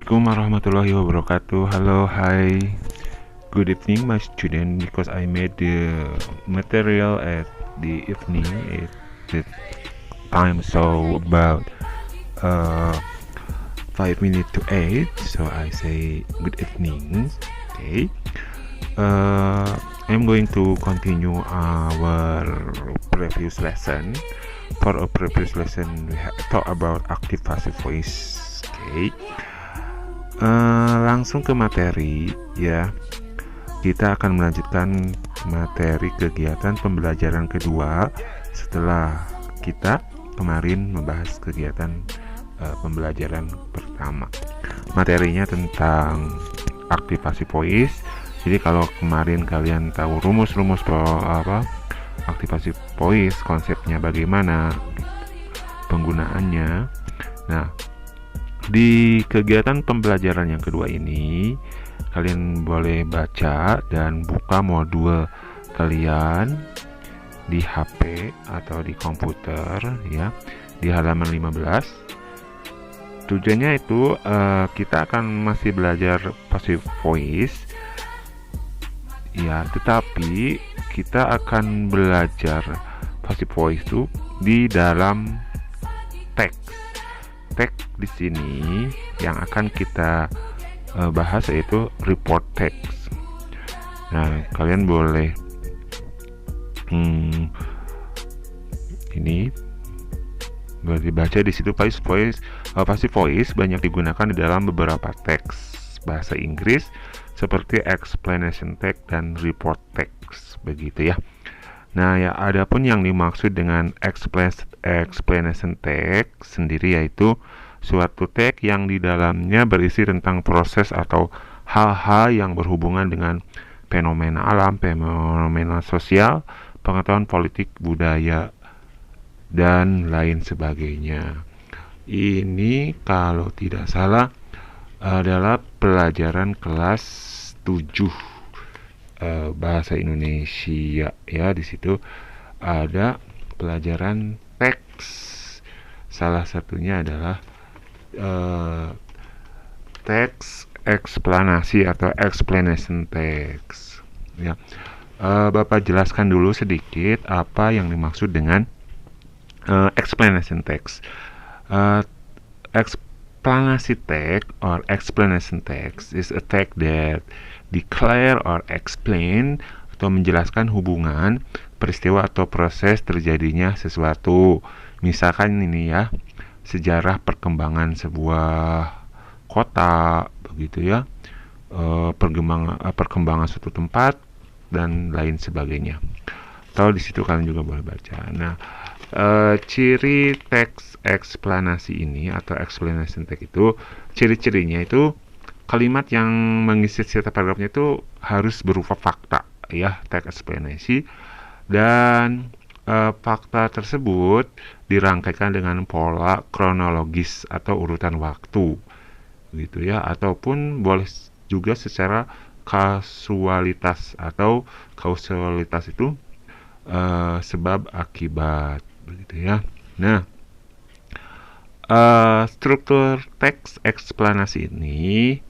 Assalamualaikum warahmatullahi wabarakatuh. Hello, hi. Good evening, my student. Because I made the material at the evening, at the time, so about 5 minutes to 8. So I say good evening. Okay. I'm going to continue our previous lesson. For a previous lesson, we talk about active passive voice. Okay. Langsung ke materi ya. Kita akan melanjutkan materi kegiatan pembelajaran kedua setelah kita kemarin membahas kegiatan pembelajaran pertama. Materinya tentang aktivasi voice. Jadi kalau kemarin kalian tahu rumus-rumus aktivasi voice, konsepnya bagaimana, penggunaannya. Nah, di kegiatan pembelajaran yang kedua ini, kalian boleh baca dan buka modul kalian di HP atau di komputer ya, di halaman 15. Tujuannya itu kita akan masih belajar passive voice ya, tetapi kita akan belajar passive voice itu di dalam teks. Teks di sini yang akan kita bahas yaitu report text. Nah, kalian boleh ini boleh dibaca di situ. Passive voice banyak digunakan di dalam beberapa teks bahasa Inggris seperti explanation text dan report text, begitu ya. Nah, ya adapun yang dimaksud dengan explanation text sendiri yaitu suatu teks yang di dalamnya berisi tentang proses atau hal-hal yang berhubungan dengan fenomena alam, fenomena sosial, pengetahuan politik, budaya, dan lain sebagainya. Ini kalau tidak salah adalah pelajaran kelas 7 bahasa Indonesia ya. Di situ ada pelajaran teks. Salah satunya adalah teks eksplanasi atau explanation text ya. Bapak jelaskan dulu sedikit apa yang dimaksud dengan explanation text. Explanasi text or explanation text is a text that declare or explain atau menjelaskan hubungan, peristiwa atau proses terjadinya sesuatu. Misalkan ini ya, sejarah perkembangan sebuah kota, begitu ya, perkembangan suatu tempat dan lain sebagainya. Atau di situ kalian juga boleh baca. Nah, ciri teks eksplanasi ini atau explanation text itu, ciri-cirinya itu kalimat yang mengisi setiap paragrafnya itu harus berupa fakta ya, teks eksplanasi, dan fakta tersebut dirangkaikan dengan pola kronologis atau urutan waktu gitu ya, ataupun boleh juga secara kausalitas atau kausalitas itu sebab akibat begitu ya. Nah, struktur teks eksplanasi ini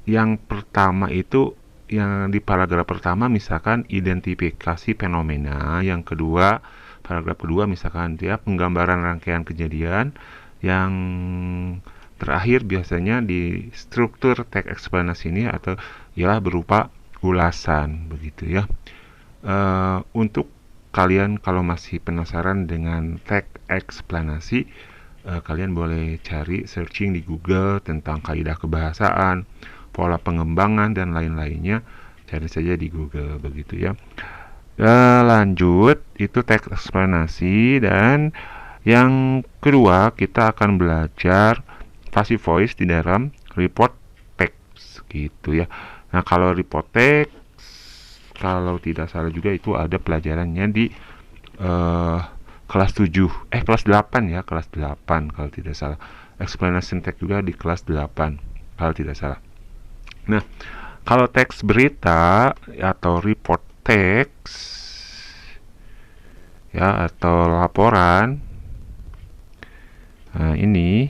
yang pertama itu, yang di paragraf pertama misalkan identifikasi fenomena, yang kedua paragraf kedua misalkan dia penggambaran rangkaian kejadian, yang terakhir biasanya di struktur teks eksplanasi ini atau ialah berupa ulasan begitu ya. Untuk kalian kalau masih penasaran dengan teks eksplanasi, kalian boleh cari searching di Google tentang kaidah kebahasaan, pola pengembangan dan lain-lainnya, cari saja di Google begitu ya. Lanjut, itu teks eksplanasi. Dan yang kedua kita akan belajar passive voice di dalam report text gitu ya. Nah, kalau report text kalau tidak salah juga itu ada pelajarannya di kelas 8 ya, kelas 8 kalau tidak salah. Explanation text juga di kelas 8 kalau tidak salah. Nah, kalau teks berita atau report text ya, atau laporan, nah ini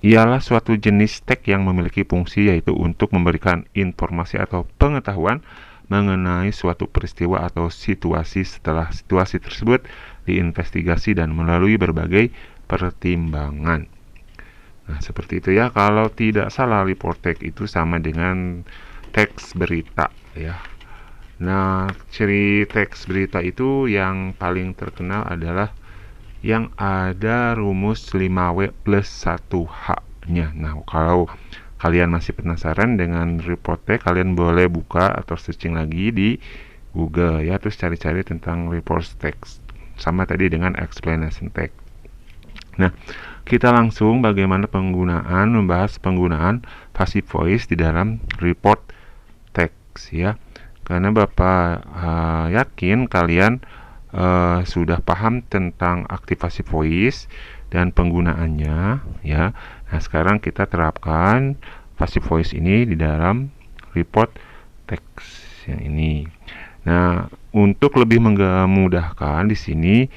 ialah suatu jenis teks yang memiliki fungsi yaitu untuk memberikan informasi atau pengetahuan mengenai suatu peristiwa atau situasi setelah situasi tersebut diinvestigasi dan melalui berbagai pertimbangan. Nah, seperti itu ya. Kalau tidak salah, report text itu sama dengan teks berita ya. Nah, ciri teks berita itu yang paling terkenal adalah yang ada rumus 5W plus 1H-nya. Nah, kalau kalian masih penasaran dengan report text, kalian boleh buka atau searching lagi di Google ya, terus cari-cari tentang report text. Sama tadi dengan explanation text. Nah, kita langsung bagaimana membahas penggunaan passive voice di dalam report text ya. Karena Bapak yakin kalian sudah paham tentang aktivasi voice dan penggunaannya ya. Nah, sekarang kita terapkan passive voice ini di dalam report text yang ini. Nah, untuk lebih memudahkan di sini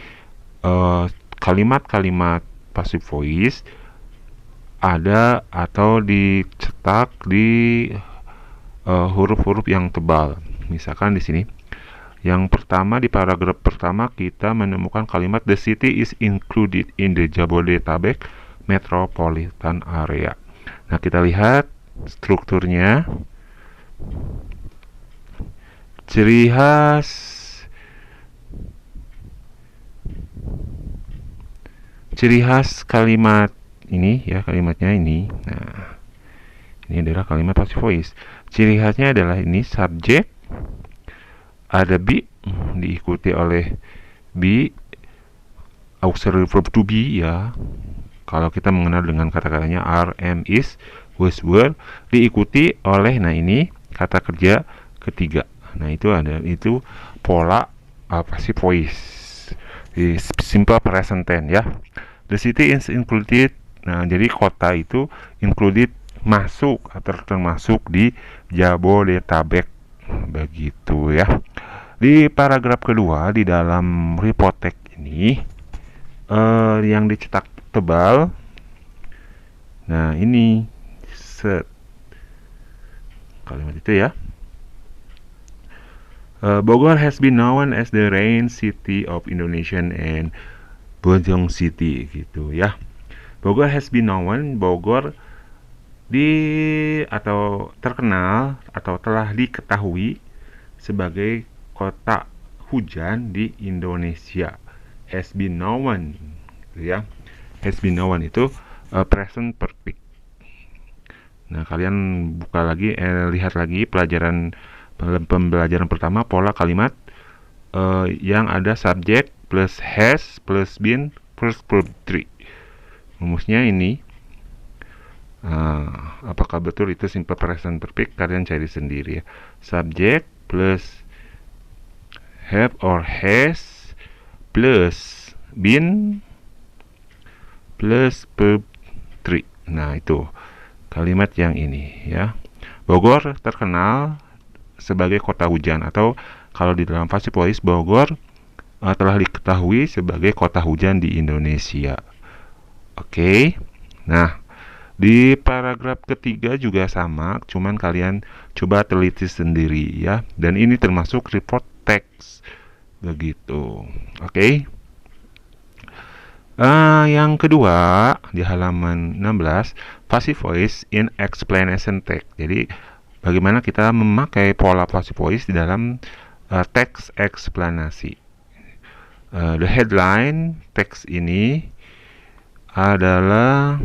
kalimat-kalimat passive voice ada atau dicetak di huruf-huruf yang tebal. Misalkan di sini yang pertama, di paragraf pertama kita menemukan kalimat the city is included in the Jabodetabek metropolitan area. Nah, kita lihat strukturnya. Ciri khas kalimat ini ya, kalimatnya ini. Nah, ini adalah kalimat passive voice. Ciri khasnya adalah ini subjek, ada be, diikuti oleh be, auxiliary verb to be ya. Kalau kita mengenal dengan kata-katanya are, am, is, was, were, diikuti oleh nah ini kata kerja ketiga. Nah, itu pola passive voice di simple present tense ya. The city is included. Nah, jadi kota itu included, masuk atau termasuk di Jabodetabek, begitu ya. Di paragraf kedua di dalam report text ini yang dicetak tebal. Nah, ini kalimat itu ya. Bogor has been known as the rain city of Indonesia and Bojong City gitu ya. Bogor has been known, Bogor atau terkenal atau telah diketahui sebagai kota hujan di Indonesia. Has been known gitu ya. Has been known itu present perfect. Nah, kalian buka lagi, lihat lagi pembelajaran pertama, pola kalimat yang ada subjek plus has plus been plus verb 3. Rumusnya ini apakah betul itu simple present perfect, kalian cari sendiri ya. Subjek plus have or has plus been plus verb 3. Nah, itu kalimat yang ini ya. Bogor terkenal sebagai kota hujan, atau kalau di dalam passive voice, Bogor telah diketahui sebagai kota hujan di Indonesia. Oke. Nah, di paragraf ketiga juga sama, cuman kalian coba teliti sendiri ya. Dan ini termasuk report text, begitu. Oke. Yang kedua di halaman 16, passive voice in explanation text. Jadi bagaimana kita memakai pola passive voice di dalam teks eksplanasi. The headline teks ini adalah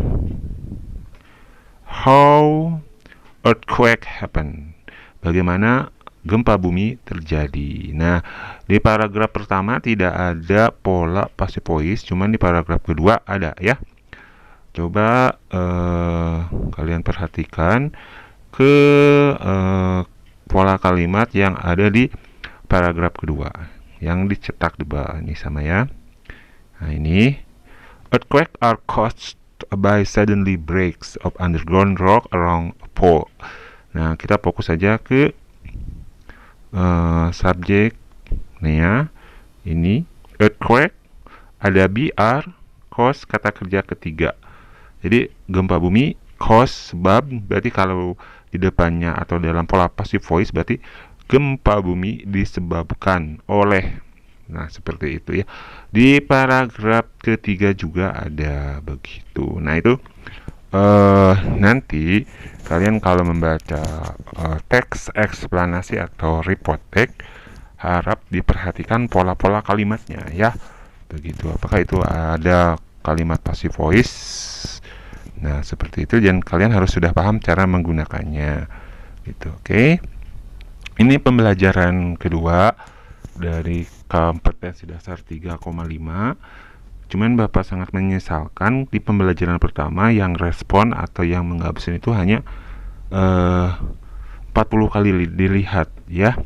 how earthquake happen. Bagaimana gempa bumi terjadi. Nah, di paragraf pertama tidak ada pola passive voice, cuman di paragraf kedua ada ya. Coba kalian perhatikan ke pola kalimat yang ada di paragraf kedua yang dicetak di bawah ini sama ya. Nah, ini earthquake are caused by suddenly breaks of underground rock around a pole. Nah, kita fokus saja ke subjek nih ya. Ini earthquake, ada BR, cause kata kerja ketiga. Jadi gempa bumi cause, sebab, berarti kalau di depannya atau dalam pola passive voice berarti gempa bumi disebabkan oleh. Nah, seperti itu ya. Di paragraf ketiga juga ada begitu. Nah, itu nanti kalian kalau membaca teks eksplanasi atau report text, harap diperhatikan pola-pola kalimatnya ya. Begitu. Apakah itu ada kalimat passive voice? Nah, seperti itu, dan kalian harus sudah paham cara menggunakannya. Gitu, oke. Ini pembelajaran kedua dari kompetensi dasar 3,5. Cuman Bapak sangat menyesalkan di pembelajaran pertama yang respon atau yang mengabsen itu hanya 40 kali dilihat ya.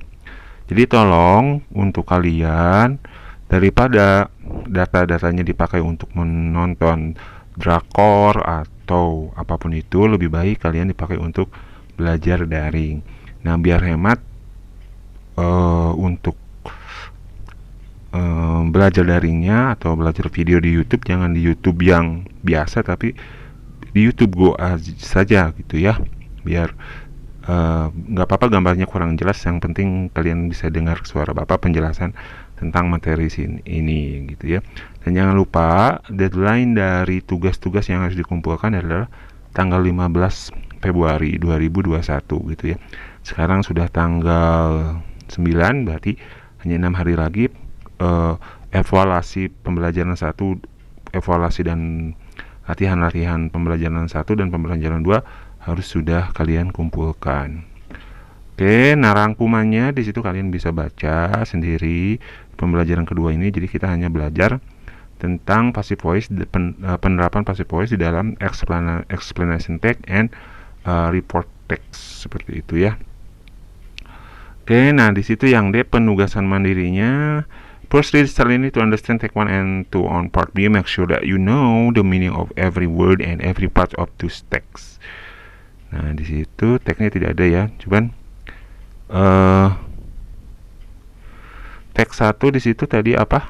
Jadi tolong untuk kalian, daripada data-datanya dipakai untuk menonton drakor atau apapun itu, lebih baik kalian dipakai untuk belajar daring. Nah, biar hemat untuk belajar daringnya atau belajar video di YouTube, jangan di YouTube yang biasa, tapi di YouTube Go saja gitu ya. Biar nggak apa-apa gambarnya kurang jelas, yang penting kalian bisa dengar suara Bapak penjelasan tentang materi ini gitu ya. Dan jangan lupa deadline dari tugas-tugas yang harus dikumpulkan adalah tanggal 15 Februari 2021 gitu ya. Sekarang sudah tanggal 9, berarti hanya 6 hari lagi. Evaluasi pembelajaran 1, evaluasi dan latihan-latihan pembelajaran 1 dan pembelajaran 2 harus sudah kalian kumpulkan. Oke, nah rangkumannya di situ kalian bisa baca sendiri pembelajaran kedua ini. Jadi kita hanya belajar tentang passive voice, penerapan passive voice di dalam explanation text and report text, seperti itu ya. Oke, nah di situ yang D, penugasan mandirinya. First, read thoroughly to understand text 1 and 2. On part B, make sure that you know the meaning of every word and every part of this text. Nah, di situ teksnya tidak ada ya. Cuman teks 1 di situ tadi apa?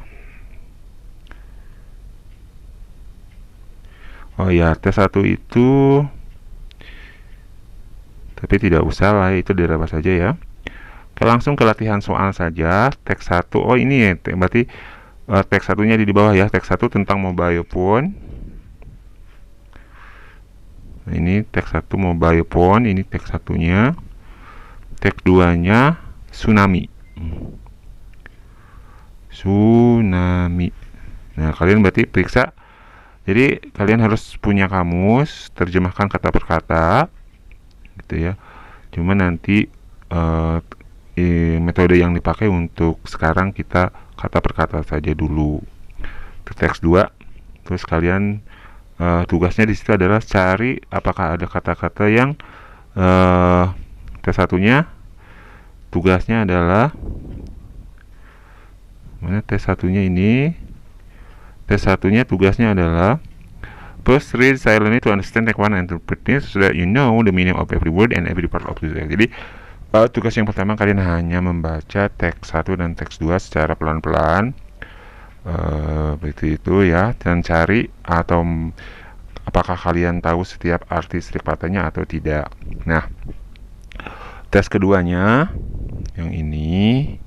Oh ya, teks 1 itu, tapi tidak usah lah, itu diraba saja ya. Oke, langsung ke latihan soal saja. Teks 1, oh ini ya, berarti teks 1-nya di bawah ya. Teks 1 tentang mobile phone. Nah, ini teks 1 mobile phone, ini teks 1-nya. Teks 2-nya tsunami. Tsunami. Nah, kalian berarti periksa. Jadi kalian harus punya kamus, terjemahkan kata per kata gitu ya. Cuma nanti metode yang dipakai untuk sekarang kita kata per kata saja dulu. Itu teks 2. Terus kalian tugasnya di situ adalah cari apakah ada kata-kata yang tes 1-nya tugasnya adalah mana, tes 1-nya ini. Tes 1-nya tugasnya adalah first read silently to understand text 1 and interpret it so that you know the meaning of every word and every part of the text. Jadi tugas yang pertama kalian hanya membaca teks 1 dan teks 2 secara pelan-pelan, begitu itu ya, dan cari atau apakah kalian tahu setiap arti setiap katanya atau tidak. Nah, tes keduanya yang ini,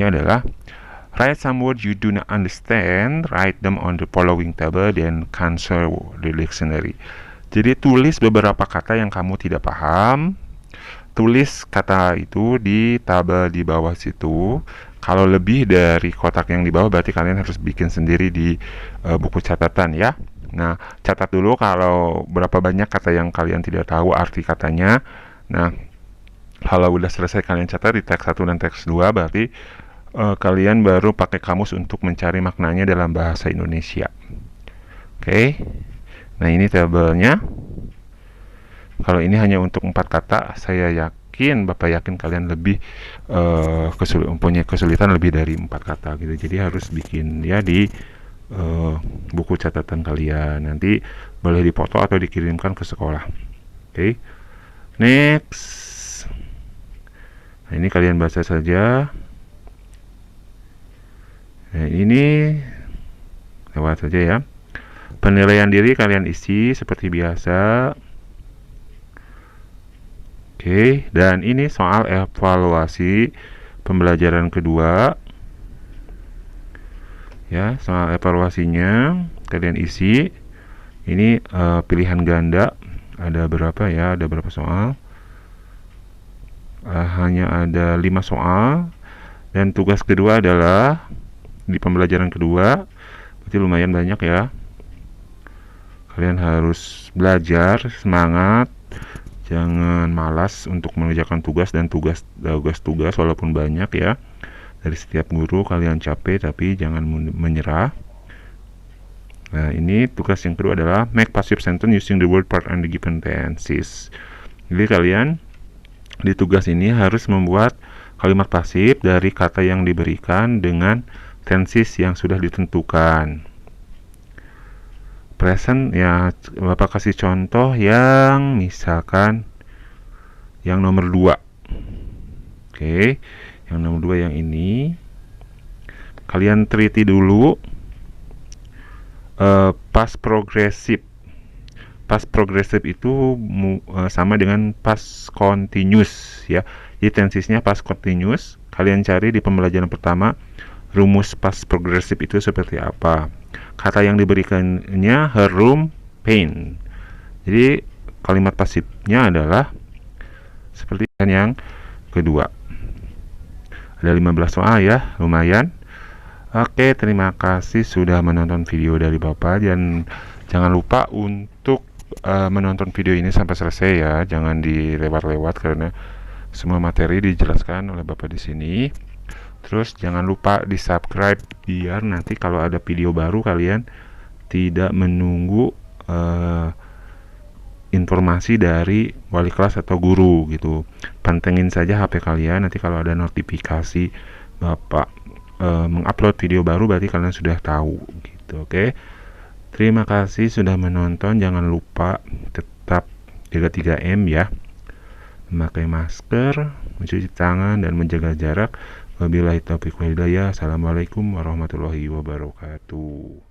adalah write some words you do not understand, write them on the following table, then consult the dictionary. Jadi tulis beberapa kata yang kamu tidak paham, tulis kata itu di tabel di bawah situ. Kalau lebih dari kotak yang di bawah berarti kalian harus bikin sendiri di buku catatan ya. Nah, catat dulu kalau berapa banyak kata yang kalian tidak tahu arti katanya. Nah, kalau udah selesai kalian catat di teks 1 dan teks 2, berarti kalian baru pakai kamus untuk mencari maknanya dalam bahasa Indonesia. Oke. Nah, ini tabelnya. Kalau ini hanya untuk 4 kata, saya yakin, Bapak yakin kalian lebih punya kesulitan lebih dari 4 kata gitu. Jadi harus bikin ya di buku catatan kalian. Nanti boleh dipoto atau dikirimkan ke sekolah. Oke. Next. Nah, ini kalian baca saja. Nah, ini lewat saja ya. Penilaian diri kalian isi seperti biasa. Oke, dan ini soal evaluasi pembelajaran kedua. Ya, soal evaluasinya kalian isi. Ini pilihan ganda. Ada berapa ya? Ada berapa soal? Hanya ada 5 soal. Dan tugas kedua adalah di pembelajaran kedua. Berarti lumayan banyak ya. Kalian harus belajar, semangat, jangan malas untuk mengerjakan tugas dan tugas walaupun banyak ya. Dari setiap guru kalian capek, tapi jangan menyerah. Nah, ini tugas yang kedua adalah make passive sentence using the word part and the given tenses. Jadi kalian di tugas ini harus membuat kalimat pasif dari kata yang diberikan dengan tenses yang sudah ditentukan. Present ya, Bapak kasih contoh yang misalkan yang nomor 2. Oke, yang nomor 2 yang ini kalian teliti dulu past progressive. Past progressive itu sama dengan past continuous ya. Jadi tensesnya past continuous. Kalian cari di pembelajaran pertama rumus past progressive itu seperti apa. Kata yang diberikannya her room paint. Jadi kalimat pasifnya adalah seperti yang kedua. Ada 15 soal ya, lumayan. Oke, terima kasih sudah menonton video dari Bapak, dan jangan lupa untuk menonton video ini sampai selesai ya. Jangan dilewat-lewat karena semua materi dijelaskan oleh Bapak di sini. Terus jangan lupa di subscribe biar nanti kalau ada video baru kalian tidak menunggu informasi dari wali kelas atau guru gitu. Pantengin saja HP kalian, nanti kalau ada notifikasi Bapak mengupload video baru berarti kalian sudah tahu gitu. Oke. Terima kasih sudah menonton. Jangan lupa tetap jaga 3M ya. Memakai masker, mencuci tangan, dan menjaga jarak. Wabillahi taufiq wal hidayah. Assalamualaikum warahmatullahi wabarakatuh.